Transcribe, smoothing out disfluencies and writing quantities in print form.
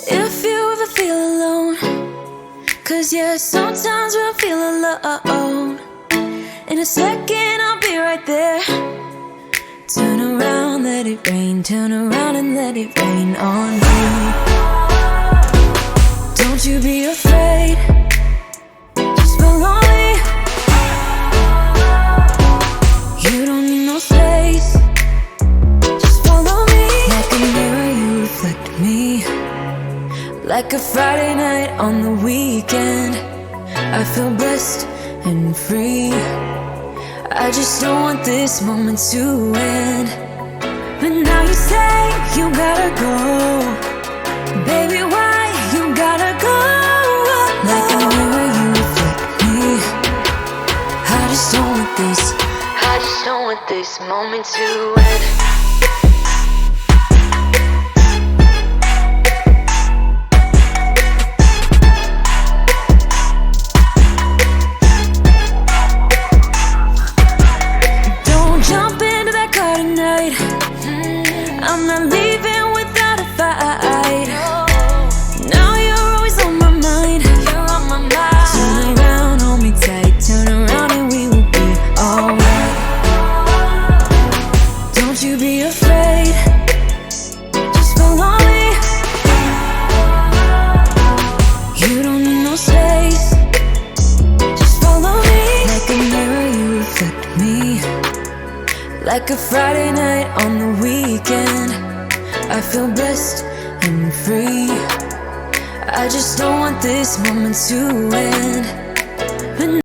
If you ever feel alone, 'cause yeah, sometimes we'll feel alone. In a second I'll be right there. Turn around, let it rain. Turn around and let it rain on me. Don't you be afraid, just follow me. You don't need no space, just follow me. Like a mirror you reflect me, like a Friday night on the weekend. I feel blessed and free. I just don't want this moment to end. But now you say you gotta go, baby, why you gotta go? Like a mirror you reflect me. I just don't want this, I just don't want this moment to end. I'm not leaving without a fight. Now you're always on my mind. You're on my mind. Turn around, hold me tight. Turn around and we will be alright. Don't you be afraid, just follow me. You don't need no space, just follow me. Like a mirror you reflect me, like a Friday night on the weekend. I feel blessed and free. I just don't want this moment to end.